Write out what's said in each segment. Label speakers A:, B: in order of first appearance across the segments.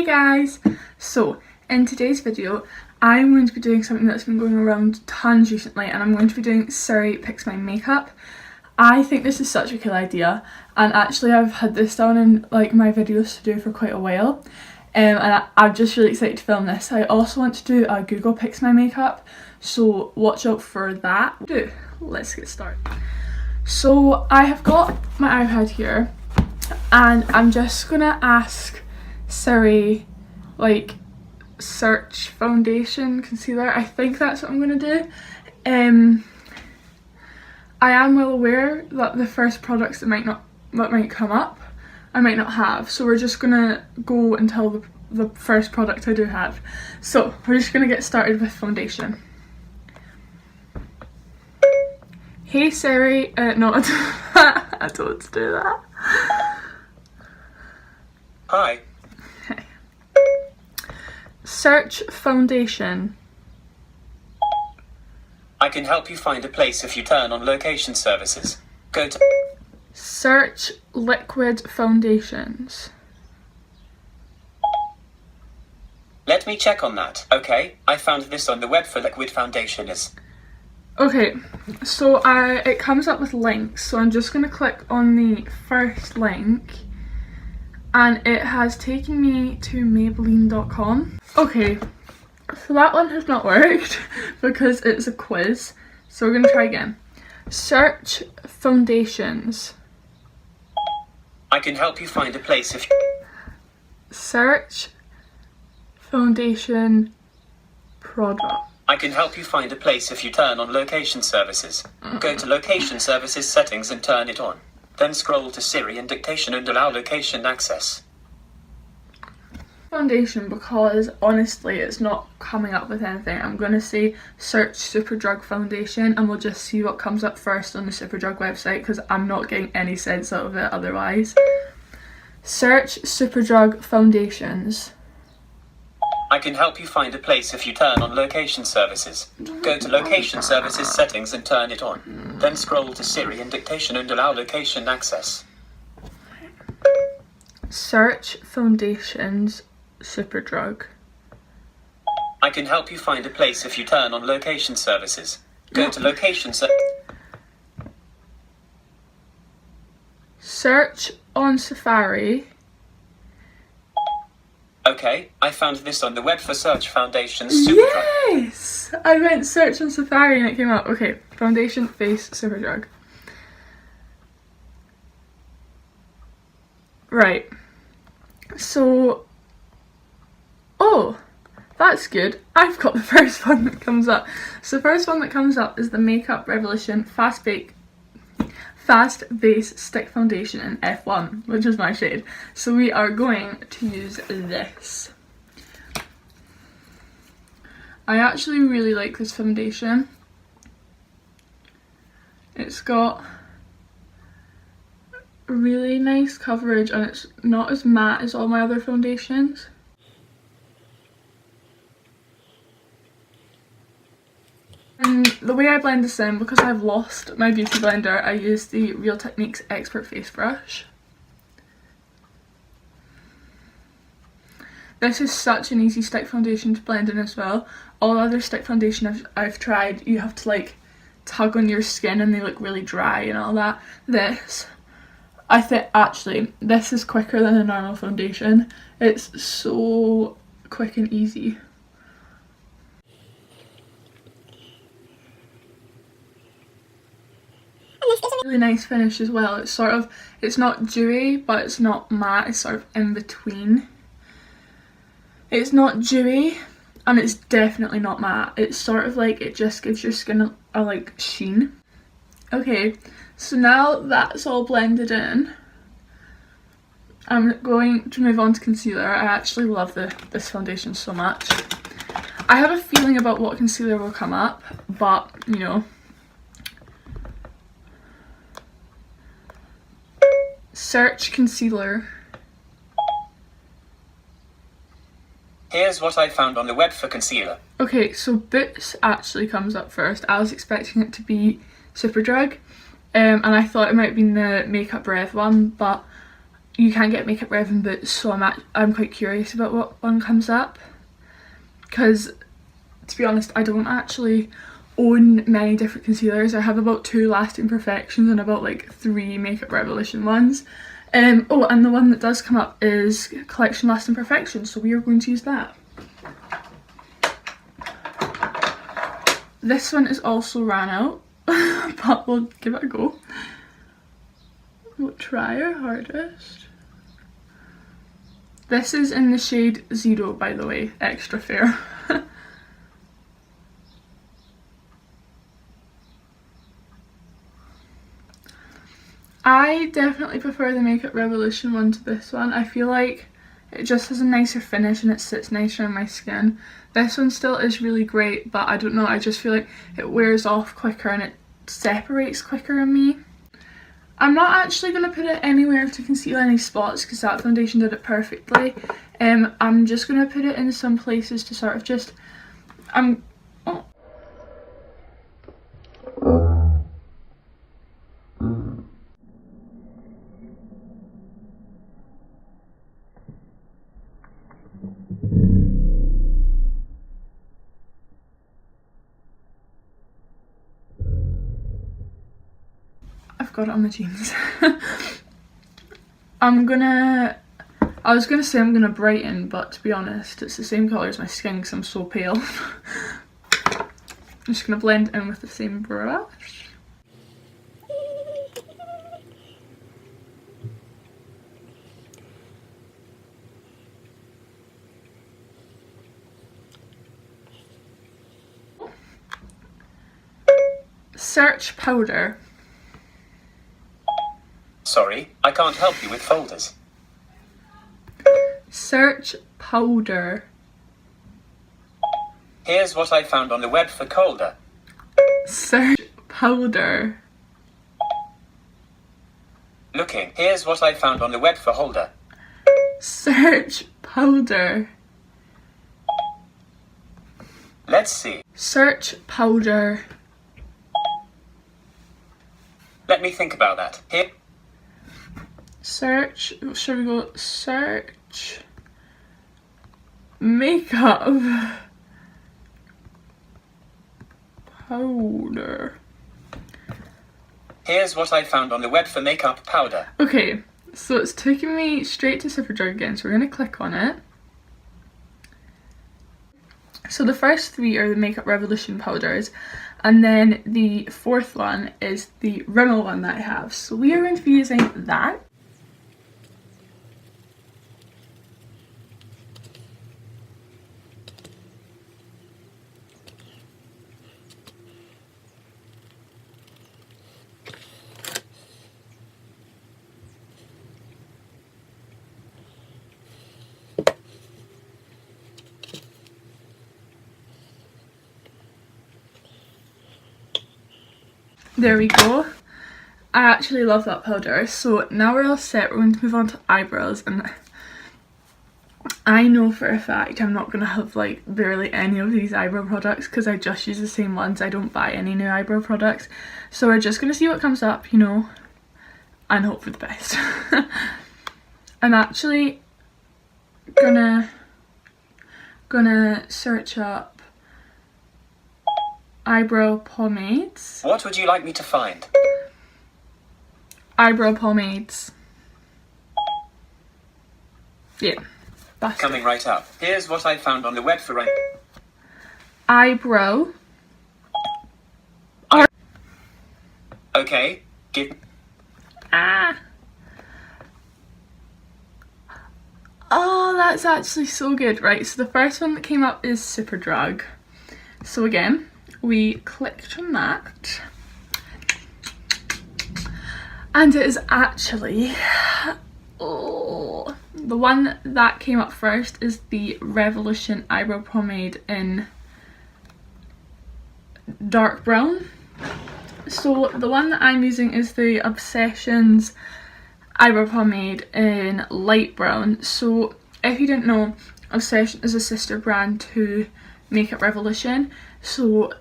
A: guys! So in today's video I'm going to be doing something that's been going around tons recently, and I'm going to be doing Siri picks my makeup. I think this is such a cool idea, and actually I've had this down in like my videos to do for quite a while, and I'm just really excited to film this. I also want to do a Google picks my makeup, so watch out for that. Let's get started. So I have got my iPad here and I'm just gonna ask Siri like search foundation concealer. I think that's what I'm gonna do. I am well aware that the first products that might come up I might not have, so we're just gonna go until the first product I do have. So we're just gonna get started with foundation. Hey Siri, no, I don't want to do that.
B: Hi.
A: Okay. Search foundation.
B: I can help you find a place if you turn on location services. Go to
A: Search liquid foundations.
B: Let me check on that. Okay, I found this on the web for liquid foundation is.
A: Okay, so it comes up with links, so I'm just gonna click on the first link and it has taken me to Maybelline.com. Okay, so that one has not worked because it's a quiz, so we're gonna try again. Search foundations.
B: I can help you find a place if you...
A: Search foundation product.
B: I can help you find a place if you turn on location services. Go to location services settings and turn it on. Then scroll to Siri and dictation and allow location access.
A: Foundation, because honestly it's not coming up with anything. I'm going to say search Superdrug foundation and we'll just see what comes up first on the Superdrug website, because I'm not getting any sense out of it otherwise. Search Superdrug foundations.
B: I can help you find a place if you turn on location services. Go to location services settings and turn it on. Then scroll to Siri and dictation and allow location access.
A: Search foundations Superdrug.
B: I can help you find a place if you turn on location services. Go to location
A: Search on Safari.
B: Okay, I found this on the web for search foundations Superdrug.
A: Yes! I went search on Safari and it came up. Okay, foundation face Superdrug. Right. So, oh, that's good. I've got the first one that comes up. So the first one that comes up is the Makeup Revolution Fast Base Stick Foundation in F1, which is my shade. So we are going to use this. I actually really like this foundation. It's got really nice coverage and it's not as matte as all my other foundations. And the way I blend this in, because I've lost my beauty blender, I use the Real Techniques Expert Face Brush. This is such an easy stick foundation to blend in as well. All other stick foundation I've tried, you have to like tug on your skin and they look really dry and all that. This, I think actually, this is quicker than a normal foundation. It's so quick and easy. Really nice finish as well. It's not dewy, but it's not matte, it's sort of in between. It's not dewy and it's definitely not matte. It's sort of like, it just gives your skin a like sheen. Okay, so now that's all blended in, I'm going to move on to concealer. I actually love this foundation so much. I have a feeling about what concealer will come up, but you know. Search concealer.
B: Here's what I found on the web for concealer.
A: Okay, so Boots actually comes up first. I was expecting it to be Superdrug, and I thought it might be the Makeup Rev one, but you can't get Makeup Rev in Boots, so I'm quite curious about what one comes up, because to be honest I don't actually own many different concealers. I have about 2 Lasting Perfections and about like 3 Makeup Revolution ones. Oh, and the one that does come up is Collection Lasting Perfection, so we are going to use that. This one is also ran out, but we'll give it a go. We'll try our hardest. This is in the shade Zero, by the way, extra fair. I definitely prefer the Makeup Revolution one to this one. I feel like it just has a nicer finish and it sits nicer on my skin. This one still is really great, but I don't know, I just feel like it wears off quicker and it separates quicker on me. I'm not actually going to put it anywhere to conceal any spots because that foundation did it perfectly. I'm just going to put it in some places to sort of just... oh. Got it on my jeans. I was gonna say I'm gonna brighten, but to be honest it's the same colour as my skin because I'm so pale. I'm just gonna blend in with the same brush. Search powder.
B: Sorry, I can't help you with folders.
A: Search powder.
B: Here's what I found on the web for colder.
A: Search powder.
B: Looking, here's what I found on the web for holder.
A: Search powder.
B: Let's see.
A: Search powder.
B: Let me think about that. Here.
A: Search, should we go search makeup powder.
B: Here's what I found on the web for makeup powder.
A: Okay, so it's taking me straight to Superdrug again, so we're going to click on it. So the first 3 are the Makeup Revolution powders, and then the 4th one is the Rimmel one that I have. So we are going to be using that. There we go. I actually love that powder. So now we're all set, we're going to move on to eyebrows, and I know for a fact I'm not going to have like barely any of these eyebrow products because I just use the same ones. I don't buy any new eyebrow products. So we're just going to see what comes up, you know, and hope for the best. I'm actually gonna search up eyebrow pomades.
B: What would you like me to find?
A: Eyebrow pomades. Yeah, that's
B: Coming right up. Here's what I found on the web for
A: eyebrow.
B: Okay, give.
A: Oh, that's actually so good. Right, so the first one that came up is Superdrug. So again, we clicked on that, and it is actually, oh, the one that came up first is the Revolution eyebrow pomade in dark brown. So the one that I'm using is the Obsessions eyebrow pomade in light brown. So if you didn't know, Obsession is a sister brand to Makeup Revolution, so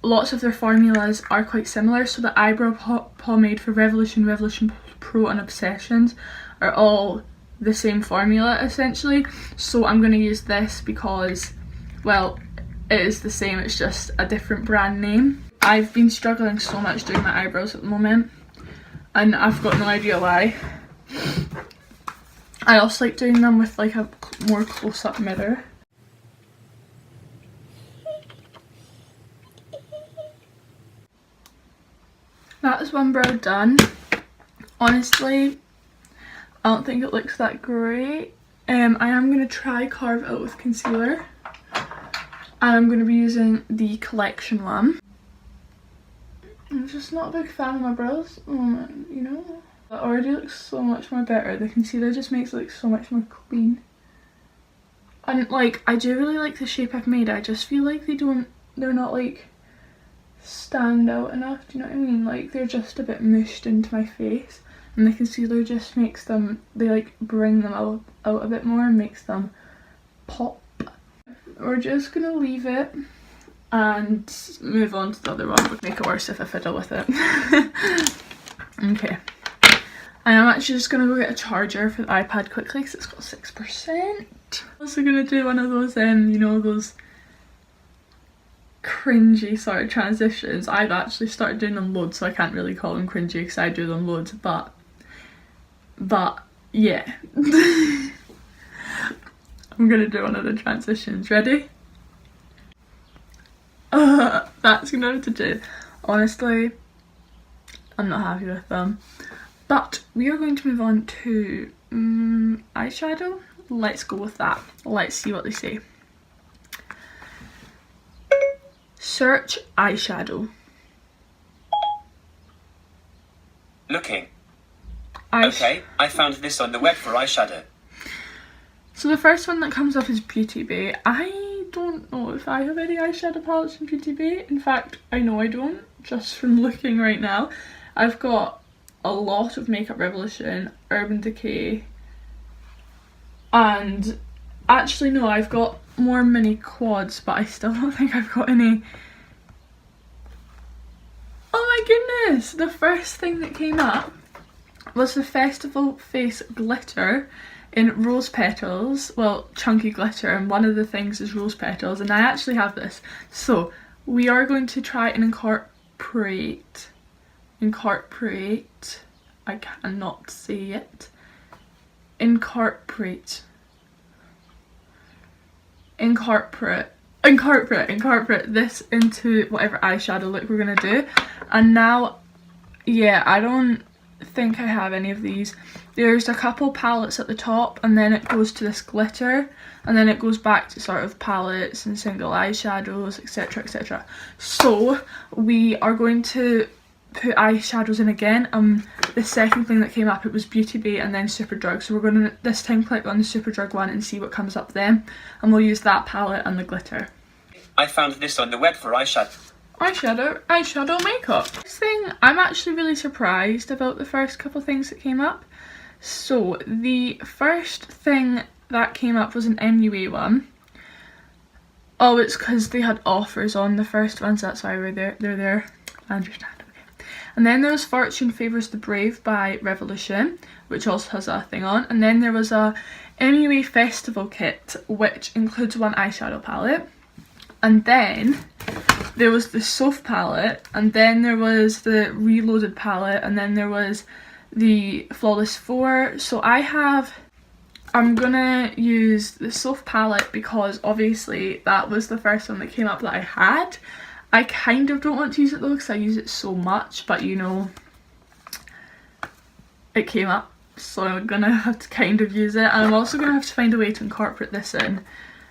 A: lots of their formulas are quite similar. So the eyebrow pomade for Revolution, Revolution Pro and Obsessions are all the same formula essentially. So I'm going to use this because, well, it is the same, it's just a different brand name. I've been struggling so much doing my eyebrows at the moment and I've got no idea why. I also like doing them with like a more close-up mirror. That is one brow done. Honestly, I don't think it looks that great. I am going to try carve it out with concealer. And I'm going to be using the collection one. I'm just not a big fan of my brows, you know. That already looks so much more better. The concealer just makes it look so much more clean. And like, I do really like the shape I've made. I just feel like they're not like stand out enough, do you know what I mean? Like, they're just a bit mushed into my face. And the concealer just makes them, they like bring them out a bit more and makes them pop. We're just gonna leave it and move on to the other one. Would make it worse if I fiddle with it. Okay. I am actually just gonna go get a charger for the iPad quickly because it's got 6%. Also gonna do one of those, you know, those cringy sort of transitions. I've actually started doing them loads, so I can't really call them cringy because I do them loads, but yeah. I'm gonna do one of the transitions. Ready? That's gonna have to do. Honestly, I'm not happy with them. But we are going to move on to eyeshadow. Let's go with that. Let's see what they say. Search eyeshadow.
B: Looking. Okay, I found this on the web for eyeshadow.
A: So the first one that comes up is Beauty Bay. I don't know if I have any eyeshadow palettes from Beauty Bay. In fact, I know I don't, just from looking right now. I've got a lot of Makeup Revolution, Urban Decay, and actually no, I've got more mini quads, but I still don't think I've got any. Oh my goodness! The first thing that came up was the Festival Face Glitter in Rose Petals, well, chunky glitter, and one of the things is rose petals, and I actually have this. So we are going to try and incorporate, I cannot say it, incorporate this into whatever eyeshadow look we're gonna do. And now, yeah, I don't think I have any of these. There's a couple palettes at the top, and then it goes to this glitter, and then it goes back to sort of palettes and single eyeshadows, etc, etc. So we are going to put eyeshadows in again. The second thing that came up, it was Beauty Bay and then Superdrug, so we're going to this time click on the Superdrug one and see what comes up then, and we'll use that palette and the glitter.
B: I found this on the web for eyeshadow.
A: Eyeshadow makeup. This thing, I'm actually really surprised about the first couple things that came up. So the first thing that came up was an MUA one. Oh, it's because they had offers on the first ones, that's why they're there. I understand. Okay. And then there was Fortune Favours the Brave by Revolution, which also has a thing on. And then there was a MUA Festival Kit, which includes one eyeshadow palette. And then there was the Soph palette, and then there was the Reloaded palette, and then there was the Flawless 4. So I'm gonna use the Soph palette because obviously that was the first one that came up that I had. I kind of don't want to use it though because I use it so much, but you know, it came up, so I'm gonna have to kind of use it. And I'm also gonna have to find a way to incorporate this in,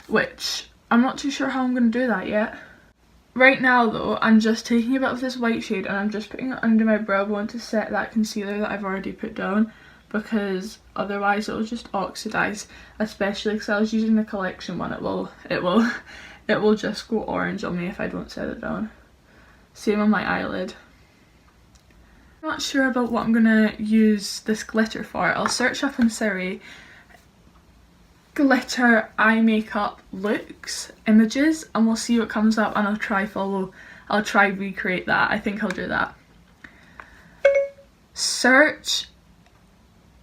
A: which I'm not too sure how I'm gonna do that yet. Right now though, I'm just taking a bit of this white shade and I'm just putting it under my brow bone to set that concealer that I've already put down, because otherwise it'll just oxidize, especially because I was using the collection one. It will just go orange on me if I don't set it down. Same on my eyelid. I'm not sure about what I'm gonna use this glitter for. I'll search up on Siri glitter eye makeup looks images and we'll see what comes up, and I'll try recreate that. I think I'll do that. Search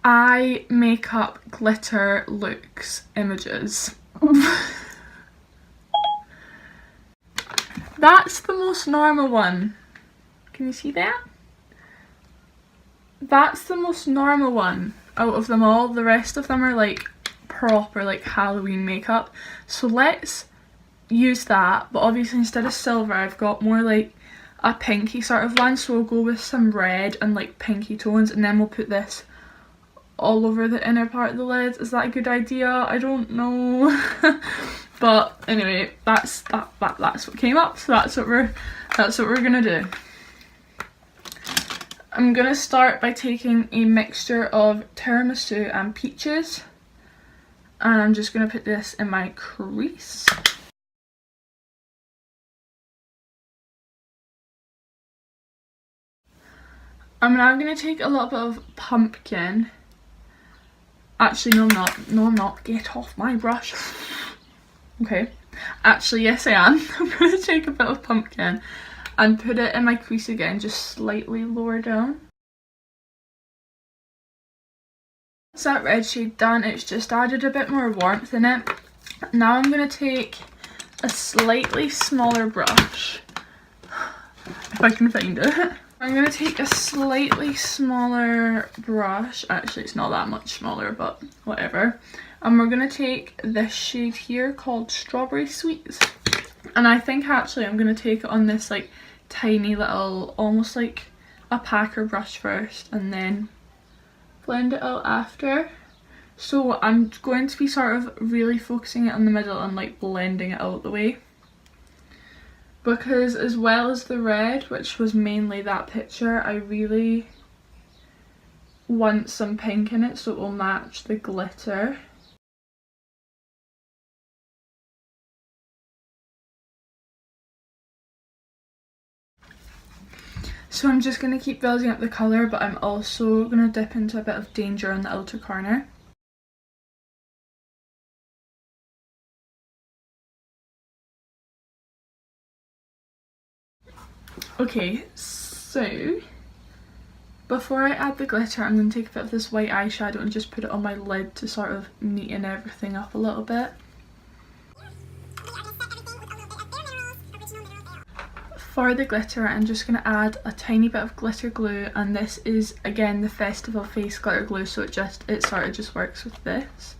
A: eye makeup glitter looks images. That's the most normal one. Can you see that? That's the most normal one out of them all. The rest of them are like proper like Halloween makeup. So let's use that, but obviously instead of silver I've got more like a pinky sort of one, so we'll go with some red and like pinky tones, and then we'll put this all over the inner part of the lid. Is that a good idea? I don't know. But anyway, that's what came up, so that's what we're gonna do. I'm gonna start by taking a mixture of tiramisu and peaches, and I'm just gonna put this in my crease. I'm now gonna take a little bit of pumpkin. Actually, no, I'm not. No, I'm not. Get off my brush. Okay. Actually, yes, I am. I'm gonna take a bit of pumpkin and put it in my crease again, just slightly lower down. That's that red shade done. It's just added a bit more warmth in it. Now I'm going to take a slightly smaller brush, if I can find it. I'm going to take a slightly smaller brush. Actually, it's not that much smaller, but whatever. And we're going to take this shade here called Strawberry Sweets. And I think actually I'm going to take it on this like tiny little, almost like a packer brush first, and then blend it out after. So I'm going to be sort of really focusing it on the middle and like blending it out the way, because as well as the red, which was mainly that picture, I really want some pink in it so it will match the glitter. So I'm just going to keep building up the colour, but I'm also going to dip into a bit of danger on the outer corner. Okay, so before I add the glitter, I'm going to take a bit of this white eyeshadow and just put it on my lid to sort of neaten everything up a little bit. For the glitter, I'm just going to add a tiny bit of glitter glue, and this is again the Festival Face glitter glue, so it sort of just works with this.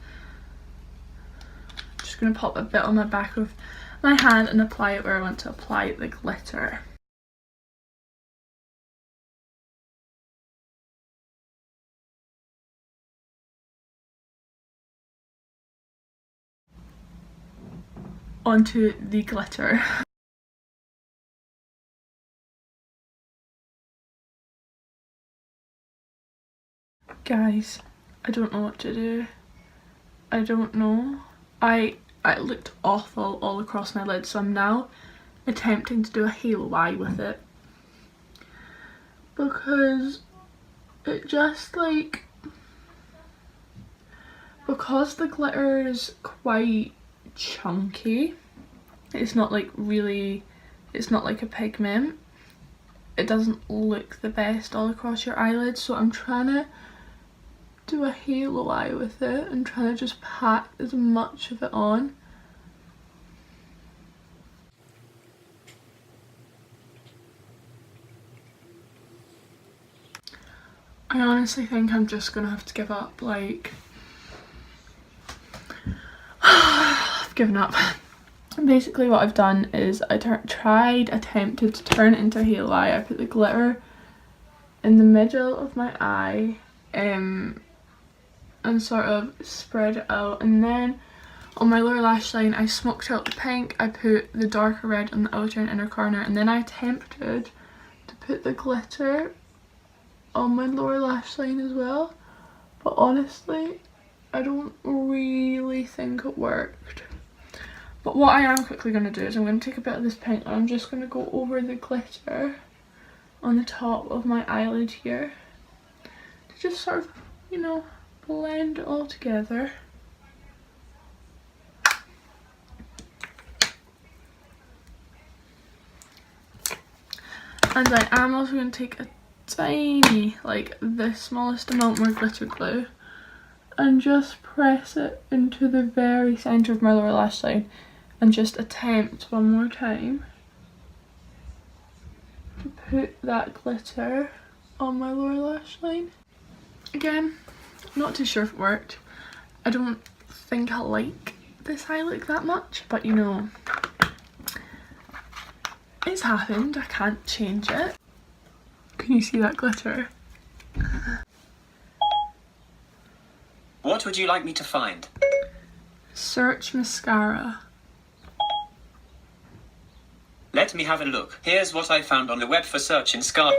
A: Just going to pop a bit on the back of my hand and apply it where I want to apply the glitter. Onto the glitter. Guys, I don't know what to do. I don't know. I looked awful all across my lid, so I'm now attempting to do a halo eye with it, because it just like, because the glitter is quite chunky, it's not like really, it's not like a pigment, it doesn't look the best all across your eyelids. So I'm trying to do a halo eye with it and trying to just pack as much of it on. I honestly think I'm just gonna have to give up, like, I've given up. Basically what I've done is I attempted to turn it into a halo eye. I put the glitter in the middle of my eye and sort of spread it out, and then on my lower lash line I smoked out the pink, I put the darker red on the outer and inner corner, and then I attempted to put the glitter on my lower lash line as well, but honestly I don't really think it worked. But what I am quickly going to do is I'm going to take a bit of this pink and I'm just going to go over the glitter on the top of my eyelid here to just sort of, you know, blend it all together. And I am also going to take a tiny, like the smallest amount more glitter glue and just press it into the very centre of my lower lash line and just attempt one more time to put that glitter on my lower lash line. Again, not too sure if it worked. I don't think I like this eye look that much, but you know, it's happened, I can't change it. Can you see that glitter?
B: What would you like me to find?
A: Search mascara.
B: Let me have a look. Here's what I found on the web for search in Scar.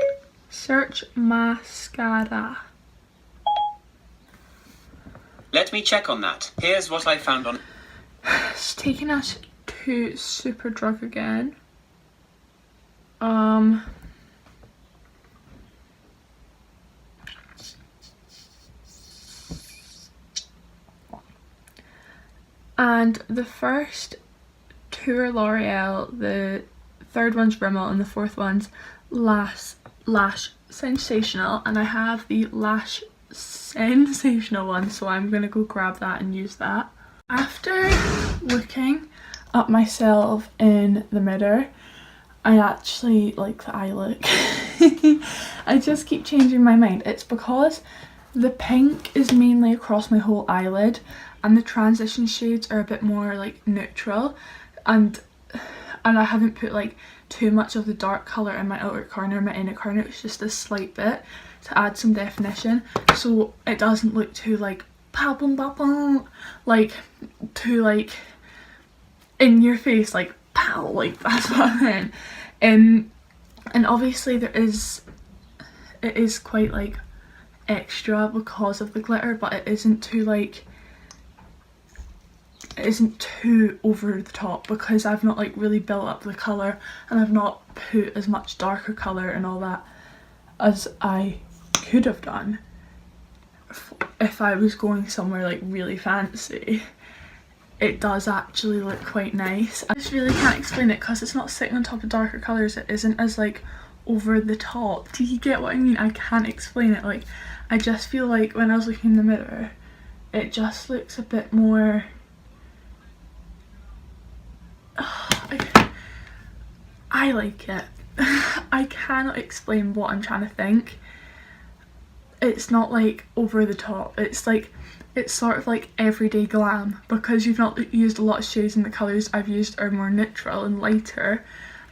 A: Search mascara.
B: Let me check on that. Here's what I found on...
A: It's taking us to Superdrug again. And the first two are L'Oreal, the third one's Rimmel, and the fourth one's Lash Sensational, and I have the Lash Sensational one, so I'm gonna go grab that and use that. After looking at myself in the mirror, I actually like the eye look. I just keep changing my mind. It's because the pink is mainly across my whole eyelid and the transition shades are a bit more like neutral, and I haven't put like too much of the dark colour in my outer corner, my inner corner. It's just a slight bit to add some definition so it doesn't look too like like too like in your face, like pow, like that's what I meant. And obviously it is quite like extra because of the glitter, but it isn't too like, it isn't too over the top because I've not like really built up the colour and I've not put as much darker colour and all that as I could have done if I was going somewhere like really fancy. It does actually look quite nice. I just really can't explain it because it's not sitting on top of darker colours. It isn't as like over the top. Do you get what I mean? I can't explain it. Like, I just feel like when I was looking in the mirror, it just looks a bit more... I like it. I cannot explain what I'm trying to think. It's not like over the top. It's like, it's sort of like everyday glam because you've not used a lot of shades and the colours I've used are more neutral and lighter.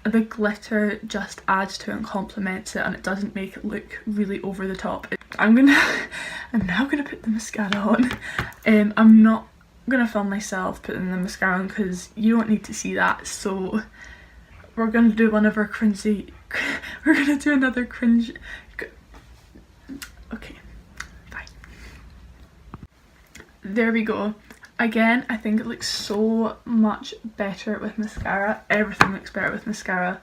A: The glitter just adds to it and complements it and it doesn't make it look really over the top. I'm now gonna put the mascara on. I'm not gonna film myself putting the mascara on because you don't need to see that, so we're gonna do one of our cringy, we're gonna do another cringe. Okay, bye. There we go. Again, I think it looks so much better with mascara. Everything looks better with mascara.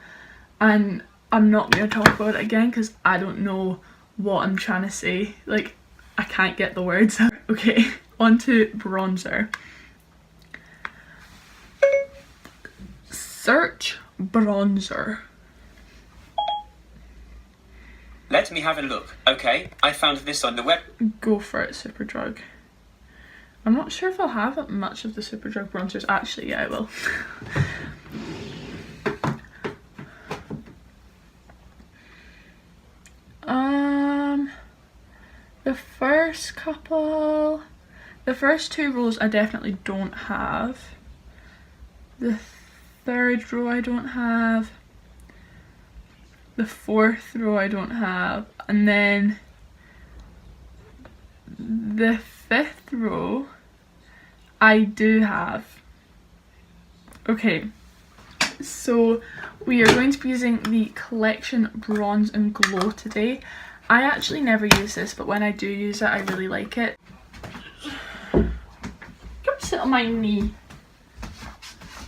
A: And I'm not going to talk about it again because I don't know what I'm trying to say. Like, I can't get the words out. Okay, on to bronzer. Search bronzer.
B: Let me have a look. Okay, I found this on the web.
A: Go for it, Superdrug. I'm not sure if I'll have much of the Superdrug bronzers. Actually, yeah, I will. The first two rows I definitely don't have. The third row I don't have. The fourth row I don't have. And then the fifth row I do have. Okay, so we are going to be using the Collection Bronze and Glow today. I actually never use this, but when I do use it I really like it. Come sit on my knee.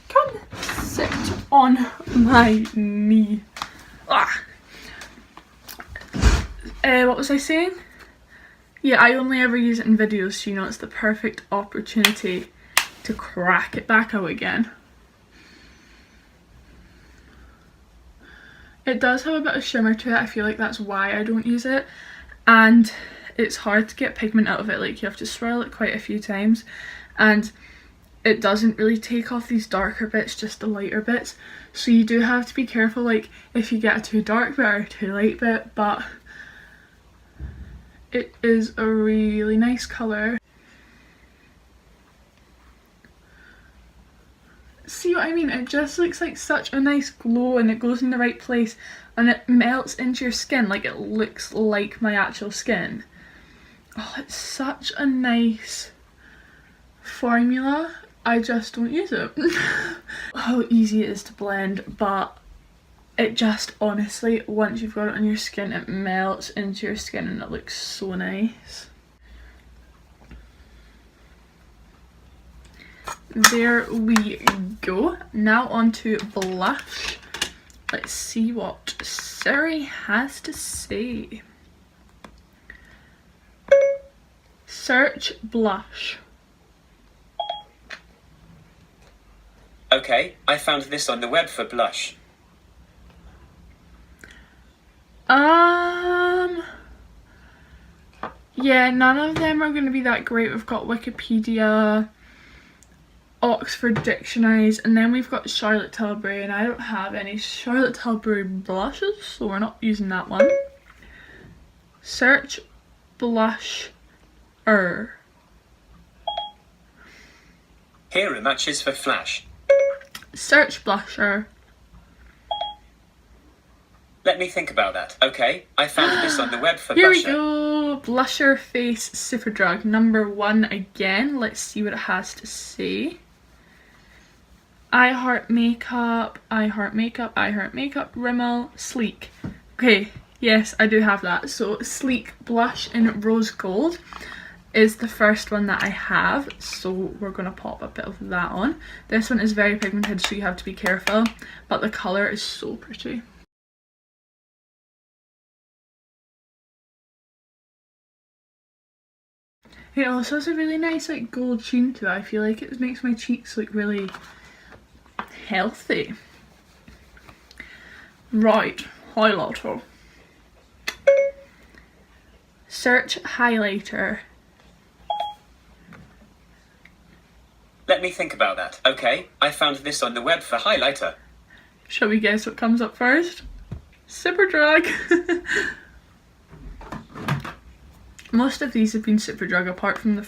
A: Come sit on my knee. Ah. What was I saying? Yeah, I only ever use it in videos, so you know it's the perfect opportunity to crack it back out again. It does have a bit of shimmer to it. I feel like that's why I don't use it. And it's hard to get pigment out of it. Like, you have to swirl it quite a few times, and it doesn't really take off these darker bits, just the lighter bits. So you do have to be careful, like, if you get a too dark bit or a too light bit, but it is a really nice colour. See what I mean? It just looks like such a nice glow, and it goes in the right place and it melts into your skin. Like, it looks like my actual skin. Oh, it's such a nice formula. I just don't use it. How easy it is to blend, but it just honestly, once you've got it on your skin, it melts into your skin and it looks so nice. There we go. Now on to blush. Let's see what Siri has to say. Search blush.
B: Okay, I found this on the web for blush.
A: Yeah, none of them are going to be that great. We've got Wikipedia, Oxford Dictionaries, and then we've got Charlotte Tilbury, and I don't have any Charlotte Tilbury blushes, so we're not using that one. Search blush.
B: Here are matches for flash.
A: Search blusher.
B: Let me think about that. Okay, I found this on the web for
A: Here
B: blusher.
A: we go. Blusher Face Superdrug #1 again. Let's see what it has to say. I Heart Makeup, I Heart Makeup, I Heart Makeup, Rimmel, Sleek. Okay, yes, I do have that. So Sleek Blush in Rose Gold is the first one that I have, so we're going to pop a bit of that on. This one is very pigmented, so you have to be careful, but the colour is so pretty. It also has a really nice like gold sheen to it. I feel like it makes my cheeks look really healthy. Right, highlighter. Search highlighter.
B: Let me think about that. Okay, I found this on the web for highlighter.
A: Shall we guess what comes up first? Superdrug. Most of these have been Superdrug apart from the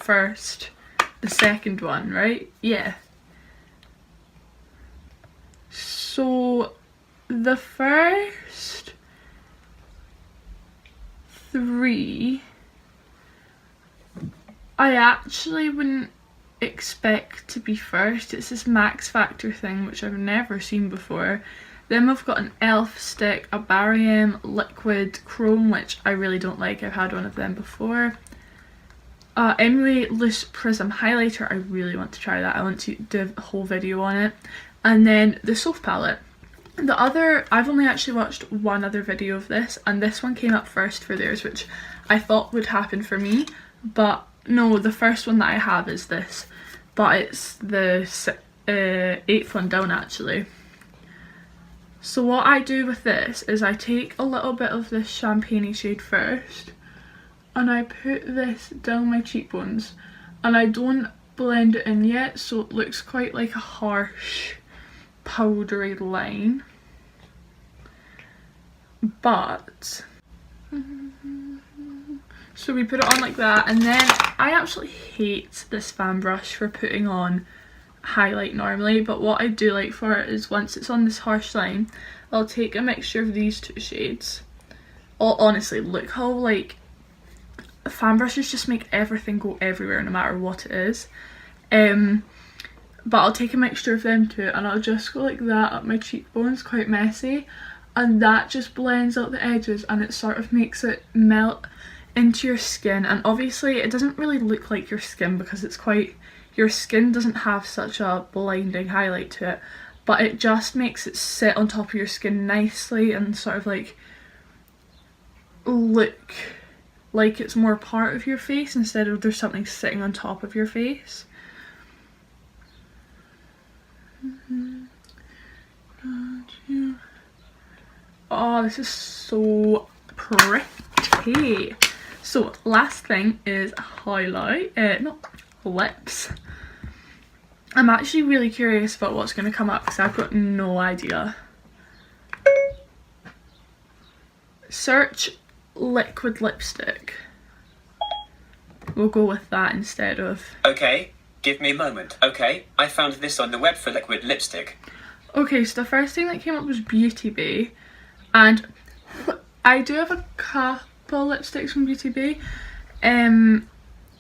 A: second one, right? Yeah. So the first 3 I actually wouldn't expect to be first. It's this Max Factor thing which I've never seen before. Then we've got an Elf stick, a Barium Liquid Chrome, which I really don't like. I've had one of them before. Emery Loose Prism Highlighter. I really want to try that. I want to do a whole video on it. And then the Soap Palette. I've only actually watched one other video of this, and this one came up first for theirs, which I thought would happen for me. But no, the first one that I have is this. But it's the 8th one down actually. So what I do with this is I take a little bit of this champagne shade first and I put this down my cheekbones, and I don't blend it in yet, so it looks quite like a harsh powdery line. But so we put it on like that, and then I absolutely hate this fan brush for putting on highlight normally, but what I do like for it is once it's on this harsh line, I'll take a mixture of these 2 shades. Oh, honestly, look how like fan brushes just make everything go everywhere no matter what it is. But I'll take a mixture of them too, and I'll just go like that up my cheekbones, quite messy, and that just blends out the edges and it sort of makes it melt into your skin. And obviously it doesn't really look like your skin because it's quite, your skin doesn't have such a blinding highlight to it, but it just makes it sit on top of your skin nicely and sort of like look like it's more part of your face instead of there's something sitting on top of your face. Oh, this is so pretty. So So last thing is highlight, not lips. I'm actually really curious about what's going to come up because I've got no idea. Search liquid lipstick. We'll go with that instead of...
B: Okay, give me a moment. Okay, I found this on the web for liquid lipstick.
A: Okay, so the first thing that came up was Beauty Bay, and I do have a couple lipsticks from Beauty Bay, and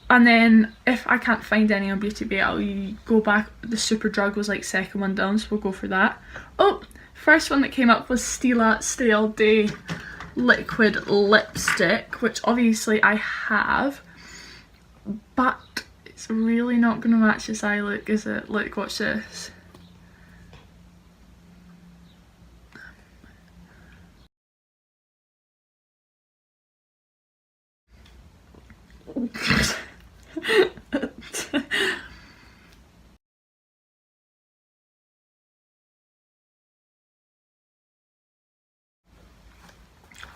A: then if I can't find any on Beauty Bay, I'll go back. The Superdrug was like second one down, so we'll go for that. Oh, first one that came up was Stila Stay All Day liquid lipstick, which obviously I have, but it's really not going to match this eye look, is it? Look, watch this.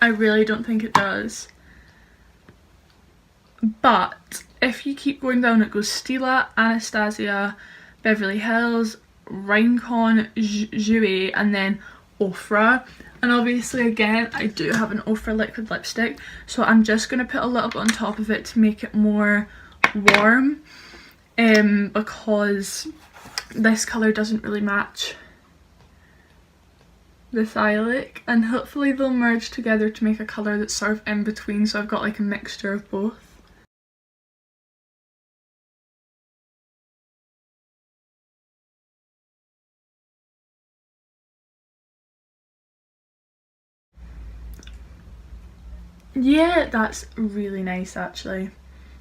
A: I really don't think it does. But if you keep going down, it goes Stila, Anastasia, Beverly Hills, Rhinecon, Jouer, and then Ofra. And obviously again, I do have an Ofra liquid lipstick, so I'm just going to put a little bit on top of it to make it more warm, because this colour doesn't really match this eye look, and hopefully they'll merge together to make a colour that's sort of in between, so I've got like a mixture of both. Yeah, that's really nice actually.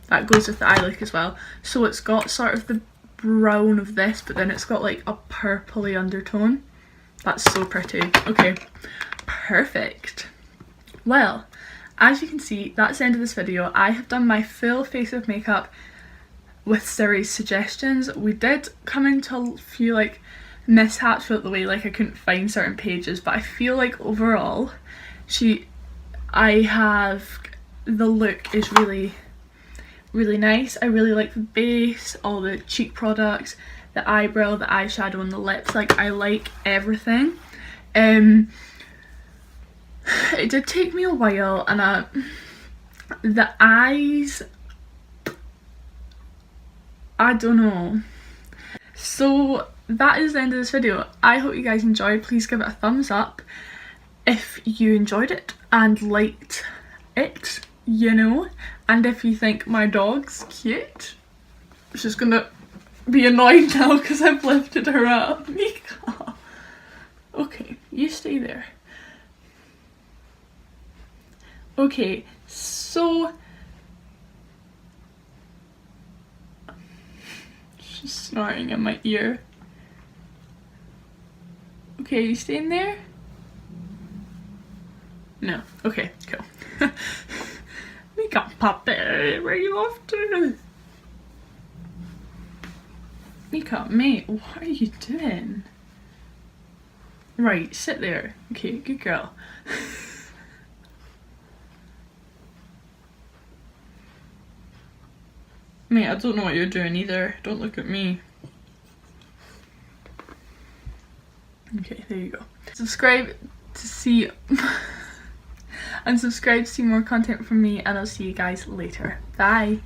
A: That goes with the eye look as well. So it's got sort of the brown of this, but then it's got like a purpley undertone. That's so pretty. Okay, perfect. Well, as you can see, that's the end of this video. I have done my full face of makeup with Siri's suggestions. We did come into a few like mishaps throughout the way, like I couldn't find certain pages, but I feel like overall the look is really nice. I really like the base, all the cheek products, the eyebrow, the eyeshadow and the lips. Like, I like everything. It did take me a while, and the eyes, I don't know. So that is the end of this video. I hope you guys enjoyed. Please give it a thumbs up if you enjoyed it and liked it, you know, and if you think my dog's cute. She's gonna be annoyed now because I've lifted her up. Mika. Okay, you stay there. Okay, so she's snoring in my ear. Okay, you staying there? No. Okay, cool. Mika puppy, where are you off to? Mika, mate, what are you doing? Right, sit there. Okay, good girl. Mate, I don't know what you're doing either. Don't look at me. Okay, there you go. Subscribe to see and subscribe to see more content from me, and I'll see you guys later. Bye.